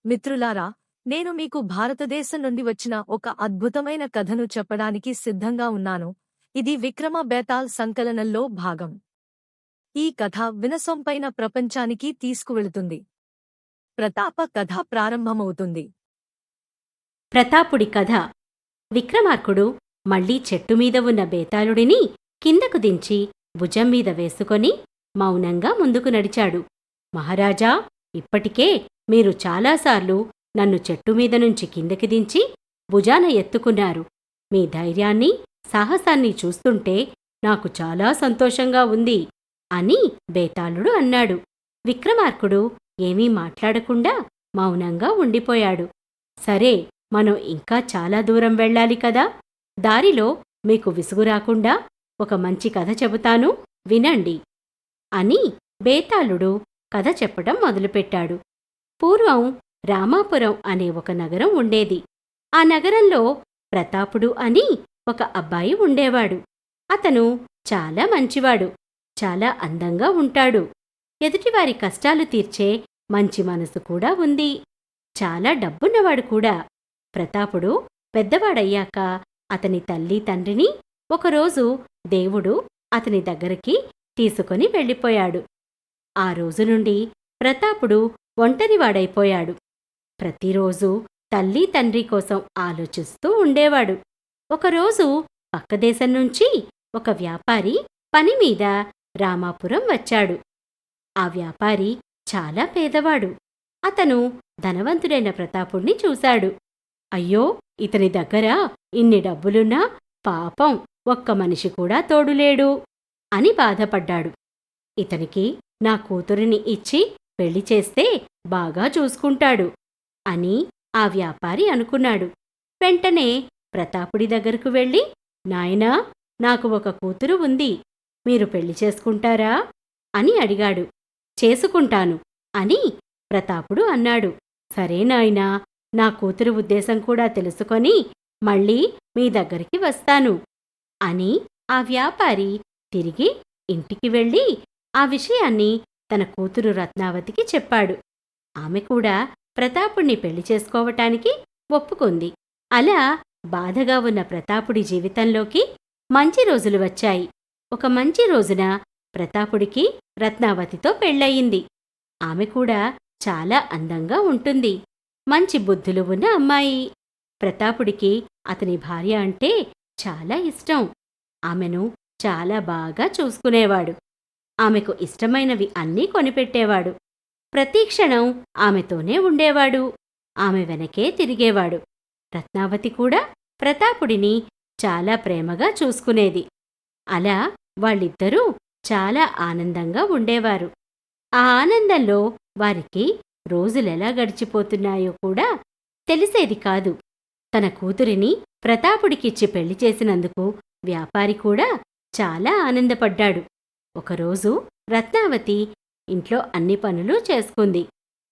మిత్రులారా, నేను మీకు భారతదేశం నుండి వచ్చిన ఒక అద్భుతమైన కథను చెప్పడానికి సిద్ధంగా ఉన్నాను. ఇది విక్రమ బేతాల్ సంకలనంలో భాగం. ఈ కథ వినసొంపైన ప్రపంచానికి తీసుకువెళుతుంది. ప్రతాప కథ ప్రారంభమవుతుంది. ప్రతాపుడి కథ. విక్రమార్కుడు మళ్లీ చెట్టుమీద ఉన్న బేతాళుడిని కిందకు దించి భుజం మీద వేసుకొని మౌనంగా ముందుకు నడిచాడు. మహారాజా, ఇప్పటికే మీరు చాలాసార్లు నన్ను చెట్టుమీద నుంచి కిందకి దించి భుజాన ఎత్తుకున్నారు. మీ ధైర్యాన్ని, సాహసాన్ని చూస్తుంటే నాకు చాలా సంతోషంగా ఉంది అని బేతాళుడు అన్నాడు. విక్రమార్కుడు ఏమీ మాట్లాడకుండా మౌనంగా ఉండిపోయాడు. సరే, మనం ఇంకా చాలా దూరం వెళ్ళాలి కదా. దారిలో మీకు విసుగు రాకుండా ఒక మంచి కథ చెబుతాను, వినండి అని బేతాళుడు కథ చెప్పటం మొదలుపెట్టాడు. పూర్వం రామాపురం అనే ఒక నగరం ఉండేది. ఆ నగరంలో ప్రతాపుడు అని ఒక అబ్బాయి ఉండేవాడు. అతను చాలా మంచివాడు, చాలా అందంగా ఉంటాడు. ఎదుటివారి కష్టాలు తీర్చే మంచి మనసు కూడా ఉంది. చాలా డబ్బున్నవాడు కూడా. ప్రతాపుడు పెద్దవాడయ్యాక అతని తల్లి తండ్రిని ఒకరోజు దేవుడు అతని దగ్గరికి తీసుకొని వెళ్ళిపోయాడు. ఆ రోజు నుండి ప్రతాపుడు ఒంటరివాడైపోయాడు. ప్రతిరోజూ తల్లి తండ్రి కోసం ఆలోచిస్తూ ఉండేవాడు. ఒకరోజు పక్కదేశం నుంచి ఒక వ్యాపారి పనిమీద రామాపురం వచ్చాడు. ఆ వ్యాపారి చాలా పేదవాడు. అతను ధనవంతుడైన ప్రతాపుణ్ణి చూశాడు. అయ్యో, ఇతని దగ్గర ఇన్ని డబ్బులున్నా పాపం ఒక్క మనిషి కూడా తోడులేడు అని బాధపడ్డాడు. ఇతనికి నా కూతురిని ఇచ్చి పెళ్లి చేస్తే బాగా చూసుకుంటాడు అని ఆ వ్యాపారి అనుకున్నాడు. వెంటనే ప్రతాపుడి దగ్గరకు వెళ్ళి, నాయనా, నాకు ఒక కూతురు ఉంది, మీరు పెళ్లి చేసుకుంటారా అని అడిగాడు. చేసుకుంటాను అని ప్రతాపుడు అన్నాడు. సరే నాయనా, నా కూతురు ఉద్దేశం కూడా తెలుసుకొని మళ్ళీ మీ దగ్గరికి వస్తాను అని ఆ వ్యాపారి తిరిగి ఇంటికి వెళ్ళి ఆ విషయాన్ని తన కూతురు రత్నావతికి చెప్పాడు. ఆమె కూడా ప్రతాపుణ్ణి పెళ్లి చేసుకోవటానికి ఒప్పుకుంది. అలా బాధగా ఉన్న ప్రతాపుడి జీవితంలోకి మంచి రోజులు వచ్చాయి. ఒక మంచి రోజున ప్రతాపుడికి రత్నావతితో పెళ్లయింది. ఆమె కూడా చాలా అందంగా ఉంటుంది. మంచి బుద్ధులు ఉన్న అమ్మాయి. ప్రతాపుడికి అతని భార్య అంటే చాలా ఇష్టం. ఆమెను చాలా బాగా చూసుకునేవాడు. ఆమెకు ఇష్టమైనవి అన్నీ కొనిపెట్టేవాడు. ప్రతిక్షణం ఆమెతోనే ఉండేవాడు. ఆమె వెనకే తిరిగేవాడు. రత్నావతి కూడా ప్రతాపుడిని చాలా ప్రేమగా చూసుకునేది. అలా వాళ్ళిద్దరూ చాలా ఆనందంగా ఉండేవారు. ఆ ఆనందంలో వారికి రోజులెలా గడిచిపోతున్నాయో కూడా తెలిసేది కాదు. తన కూతురిని ప్రతాపుడికిచ్చి పెళ్లి చేసినందుకు వ్యాపారి కూడా చాలా ఆనందపడ్డాడు. ఒకరోజు రత్నావతి ఇంట్లో అన్ని పనులు చేసుకుంది.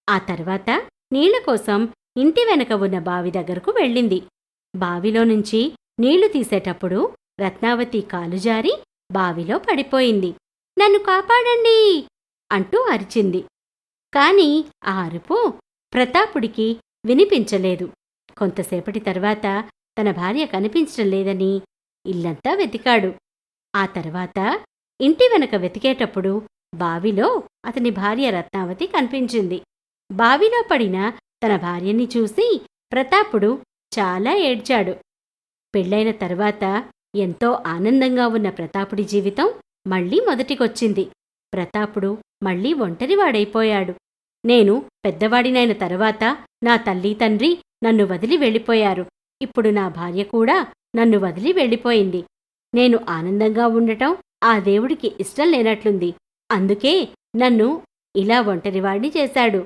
ఆ తర్వాత నీళ్ల కోసం ఇంటి వెనక ఉన్న బావి దగ్గరకు వెళ్ళింది. బావిలో నుంచి నీళ్లు తీసేటప్పుడు రత్నావతి కాలు జారి బావిలో పడిపోయింది. నన్ను కాపాడండి అంటూ అరిచింది. కాని ఆ అరుపు ప్రతాపుడికి వినిపించలేదు. కొంతసేపటి తర్వాత తన భార్య కనిపించడం లేదని ఇల్లంతా వెతికాడు. ఆ తర్వాత ఇంటి వెనక వెతికేటప్పుడు బావిలో అతని భార్య రత్నావతి కనిపించింది. బావిలో పడిన తన భార్యని చూసి ప్రతాపుడు చాలా ఏడ్చాడు. పెళ్లైన తర్వాత ఎంతో ఆనందంగా ఉన్న ప్రతాపుడి జీవితం మళ్లీ మొదటికొచ్చింది. ప్రతాపుడు మళ్లీ ఒంటరివాడైపోయాడు. నేను పెద్దవాడినైన తర్వాత నా తల్లి తండ్రి నన్ను వదిలి వెళ్ళిపోయారు. ఇప్పుడు నా భార్య కూడా నన్ను వదిలి వెళ్ళిపోయింది. నేను ఆనందంగా ఉండటం ఆ దేవుడికి ఇష్టం లేనట్లుంది. అందుకే నన్ను ఇలా ఒంటరివాడిని చేశాడు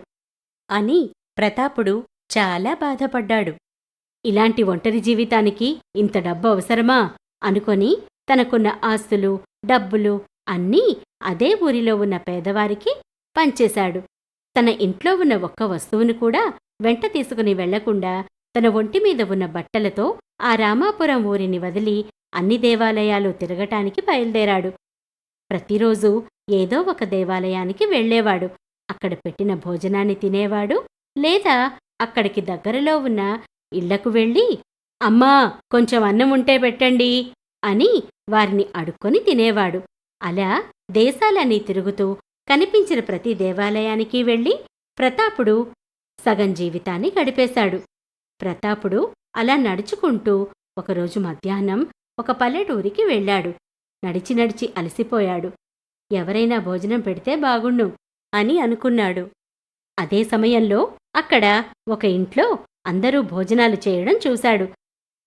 అని ప్రతాపుడు చాలా బాధపడ్డాడు. ఇలాంటి ఒంటరి జీవితానికి ఇంత డబ్బు అవసరమా అనుకొని తనకున్న ఆస్తులు, డబ్బులు అన్నీ అదే ఊరిలో ఉన్న పేదవారికి పంచేశాడు. తన ఇంట్లో ఉన్న ఒక్క వస్తువును కూడా వెంట తీసుకుని వెళ్లకుండా తన ఒంటిమీద ఉన్న బట్టలతో ఆ రామాపురం ఊరిని వదిలి అన్ని దేవాలయాలు తిరగటానికి బయలుదేరాడు. ప్రతిరోజూ ఏదో ఒక దేవాలయానికి వెళ్లేవాడు. అక్కడ పెట్టిన భోజనాన్ని తినేవాడు, లేదా అక్కడికి దగ్గరలో ఉన్న ఇళ్లకు వెళ్ళి, అమ్మా, కొంచెం అన్నం ఉంటే పెట్టండి అని వారిని అడుక్కొని తినేవాడు. అలా దేశాలన్నీ తిరుగుతూ కనిపించిన ప్రతి దేవాలయానికి వెళ్ళి ప్రతాపుడు సగం జీవితాన్ని గడిపేశాడు. ప్రతాపుడు అలా నడుచుకుంటూ ఒకరోజు మధ్యాహ్నం ఒక పల్లెటూరికి వెళ్ళాడు. నడిచి నడిచి అలసిపోయాడు. ఎవరైనా భోజనం పెడితే బాగుండు అని అనుకున్నాడు. అదే సమయంలో అక్కడ ఒక ఇంట్లో అందరూ భోజనాలు చేయడం చూశాడు.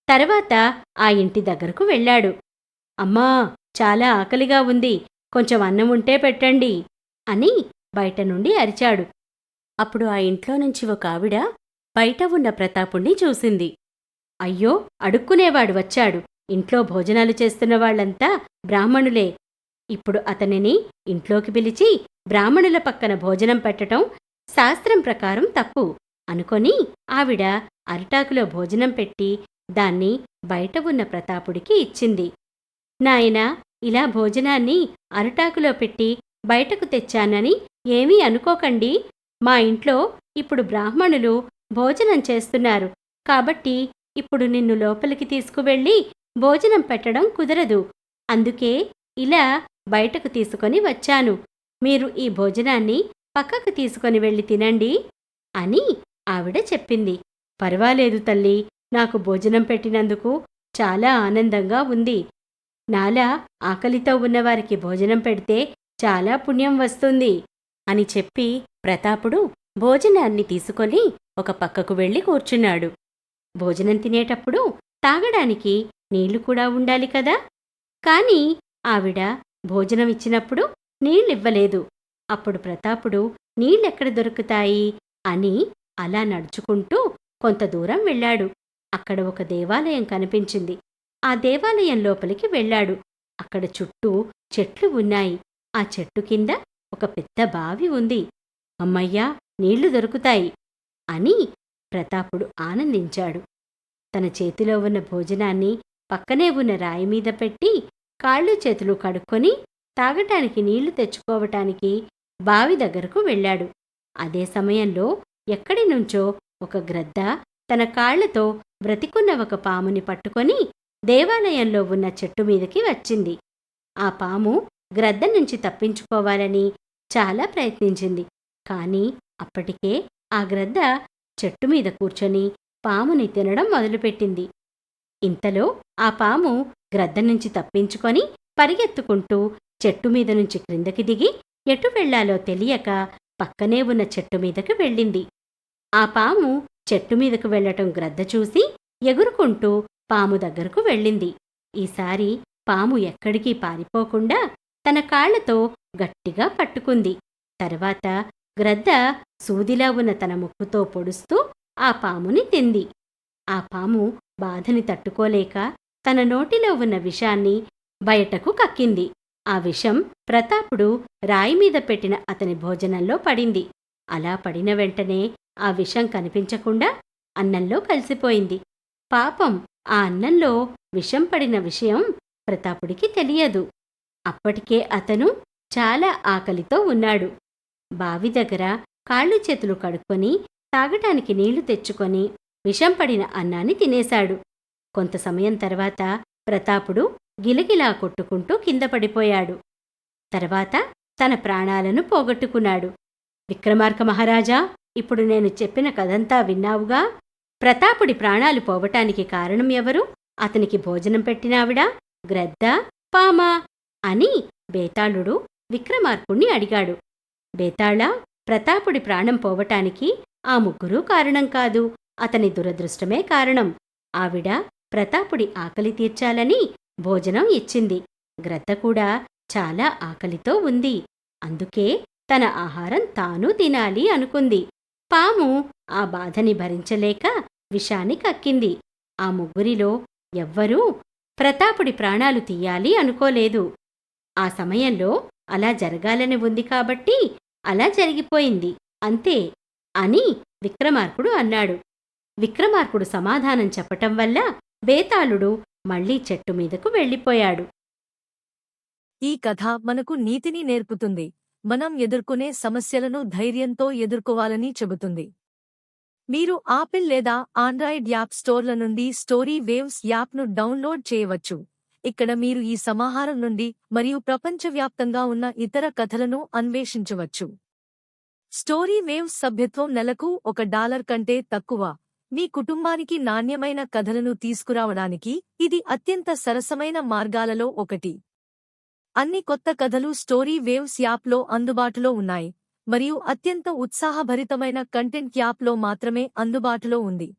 తర్వాత ఆ ఇంటి దగ్గరకు వెళ్ళాడు. అమ్మా, చాలా ఆకలిగా ఉంది, కొంచెం అన్నం ఉంటే పెట్టండి అని బయట నుండి అరిచాడు. అప్పుడు ఆ ఇంట్లో నుంచి ఒక ఆవిడ బయట ఉన్న ప్రతాపుణ్ణి చూసింది. అయ్యో, అడుక్కునేవాడు వచ్చాడు. ఇంట్లో భోజనాలు చేస్తున్న వాళ్ళంతా బ్రాహ్మణులే. ఇప్పుడు అతనిని ఇంట్లోకి పిలిచి బ్రాహ్మణుల పక్కన భోజనం పెట్టటం శాస్త్రం ప్రకారం తప్పు అనుకొని ఆవిడ అరిటాకులో భోజనం పెట్టి దాన్ని బయట ఉన్న ప్రతాపుడికి ఇచ్చింది. నాయనా, ఇలా భోజనాన్ని అరిటాకులో పెట్టి బయటకు తెచ్చానని ఏమీ అనుకోకండి. మా ఇంట్లో ఇప్పుడు బ్రాహ్మణులు భోజనం చేస్తున్నారు. కాబట్టి ఇప్పుడు నిన్ను లోపలికి తీసుకువెళ్ళి భోజనం పెట్టడం కుదరదు. అందుకే ఇలా బయటకు తీసుకొని వచ్చాను. మీరు ఈ భోజనాన్ని పక్కకు తీసుకొని వెళ్ళి తినండి అని ఆవిడ చెప్పింది. పర్వాలేదు తల్లి, నాకు భోజనం పెట్టినందుకు చాలా ఆనందంగా ఉంది. నాలా ఆకలితో ఉన్నవారికి భోజనం పెడితే చాలా పుణ్యం వస్తుంది అని చెప్పి ప్రతాపుడు భోజనాన్ని తీసుకొని ఒక పక్కకు వెళ్ళి కూర్చున్నాడు. భోజనం తినేటప్పుడు తాగడానికి నీళ్లు కూడా ఉండాలి కదా. కాని ఆవిడ భోజనం ఇచ్చినప్పుడు నీళ్ళివ్వలేదు. అప్పుడు ప్రతాపుడు నీళ్ళెక్కడ దొరుకుతాయి అని అలా నడుచుకుంటూ కొంత దూరం వెళ్ళాడు. అక్కడ ఒక దేవాలయం కనిపించింది. ఆ దేవాలయం లోపలికి వెళ్ళాడు. అక్కడ చుట్టూ చెట్లు ఉన్నాయి. ఆ చెట్టు కింద ఒక పెద్ద బావి ఉంది. అమ్మయ్యా, నీళ్లు దొరుకుతాయి అని ప్రతాపుడు ఆనందించాడు. తన చేతిలో ఉన్న భోజనాన్ని పక్కనే ఉన్న రాయి మీద పెట్టి కాళ్ళు చేతులు కడుక్కొని తాగటానికి నీళ్లు తెచ్చుకోవటానికి బావి దగ్గరకు వెళ్ళాడు. అదే సమయంలో ఎక్కడి నుంచో ఒక గ్రద్ద తన కాళ్లతో బ్రతికున్న ఒక పాముని పట్టుకొని దేవాలయంలో ఉన్న చెట్టు మీదకి వచ్చింది. ఆ పాము గ్రద్ద నుంచి తప్పించుకోవాలని చాలా ప్రయత్నించింది. కాని అప్పటికే ఆ గ్రద్ద చెట్టు మీద కూర్చొని పాముని తినడం మొదలుపెట్టింది. ఇంతలో ఆ పాము గ్రద్ద నుంచి తప్పించుకొని పరిగెత్తుకుంటూ చెట్టు మీద నుంచి క్రిందకి దిగి ఎటు వెళ్లాలో తెలియక పక్కనే ఉన్న చెట్టు మీదకు వెళ్ళింది. ఆ పాము చెట్టు మీదకు వెళ్లటం గ్రద్ద చూసి ఎగురుకుంటూ పాము దగ్గరకు వెళ్ళింది. ఈసారి పాము ఎక్కడికి పారిపోకుండా తన కాళ్లతో గట్టిగా పట్టుకుంది. తర్వాత గ్రద్ద సూదిలా ఉన్న తన ముక్కుతో పొడుస్తూ ఆ పాముని తింది. ఆ పాము బాధని తట్టుకోలేక తన నోటిలో ఉన్న విషాన్ని బయటకు కక్కింది. ఆ విషం ప్రతాపుడు రాయిమీద పెట్టిన అతని భోజనంలో పడింది. అలా పడిన వెంటనే ఆ విషం కనిపించకుండా అన్నంలో కలిసిపోయింది. పాపం, ఆ అన్నంలో విషం పడిన విషయం ప్రతాపుడికి తెలియదు. అప్పటికే అతను చాలా ఆకలితో ఉన్నాడు. బావి దగ్గర కాళ్ళు చేతులు కడుక్కొని తాగటానికి నీళ్లు తెచ్చుకొని విషం పడిన అన్నాన్ని తినేశాడు. కొంత సమయం తర్వాత ప్రతాపుడు గిలగిలా కొట్టుకుంటూ కింద పడిపోయాడు. తర్వాత తన ప్రాణాలను పోగొట్టుకున్నాడు. విక్రమార్క మహారాజా, ఇప్పుడు నేను చెప్పిన కథంతా విన్నావుగా. ప్రతాపుడి ప్రాణాలు పోవటానికి కారణం ఎవరు? అతనికి భోజనం పెట్టినావిడా, గ్రద్ద, పామా అని బేతాళుడు విక్రమార్కుణ్ణి అడిగాడు. బేతాళా, ప్రతాపుడి ప్రాణం పోవటానికి ఆ ముగ్గురూ కారణం కాదు, అతని దురదృష్టమే కారణం. ఆవిడ ప్రతాపుడి ఆకలి తీర్చాలని భోజనం ఇచ్చింది. గ్రద్ద కూడా చాలా ఆకలితో ఉంది. అందుకే తన ఆహారం తాను తినాలి అనుకుంది. పాము ఆ బాధని భరించలేక విషాన్ని కక్కింది. ఆ ముగ్గురిలో ఎవ్వరూ ప్రతాపుడి ప్రాణాలు తీయాలి అనుకోలేదు. ఆ సమయంలో అలా జరగాలని ఉంది కాబట్టి అలా జరిగిపోయింది, అంతే అని విక్రమార్కుడు అన్నాడు. విక్రమార్కుడు సమాధానం చెప్పటం వల్ల బేతాళుడు మళ్లీ చెట్టు మీదకు వెళ్ళిపోయాడు. ఈ కథ మనకు నీతిని నేర్పుతుంది. మనం ఎదుర్కొనే సమస్యలను ధైర్యంతో ఎదుర్కోవాలని చెబుతుంది. మీరు ఆపిల్ లేదా ఆండ్రాయిడ్ యాప్ స్టోర్ల నుండి స్టోరీ వేవ్స్ యాప్ను డౌన్లోడ్ చేయవచ్చు. ఇక్కడ మీరు ఈ సమాహారం నుండి మరియు ప్రపంచవ్యాప్తంగా ఉన్న ఇతర కథలను అన్వేషించవచ్చు. స్టోరీ వేవ్స్ సభ్యత్వం నెలకు $1 కంటే తక్కువ. మీ కుటుంబానికి నాణ్యమైన కథలను తీసుకురావడానికి ఇది అత్యంత సరసమైన మార్గాలలో ఒకటి. అన్ని కొత్త కథలు స్టోరీ వేవ్స్ యాప్లో అందుబాటులో ఉన్నాయి, మరియు అత్యంత ఉత్సాహభరితమైన కంటెంట్ యాప్లో మాత్రమే అందుబాటులో ఉంది.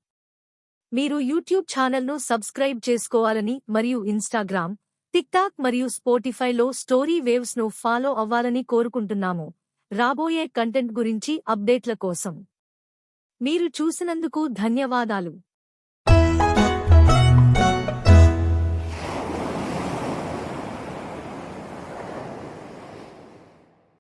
మీరు యూట్యూబ్ ఛానల్ను సబ్స్క్రైబ్ చేసుకోవాలని మరియు ఇన్స్టాగ్రామ్, టిక్టాక్ మరియు స్పోటిఫైలో స్టోరీ వేవ్స్ను ఫాలో అవ్వాలని కోరుకుంటున్నాము. రాబోయే కంటెంట్ గురించి అప్డేట్ల కోసం మీరు చూసినందుకు ధన్యవాదాలు.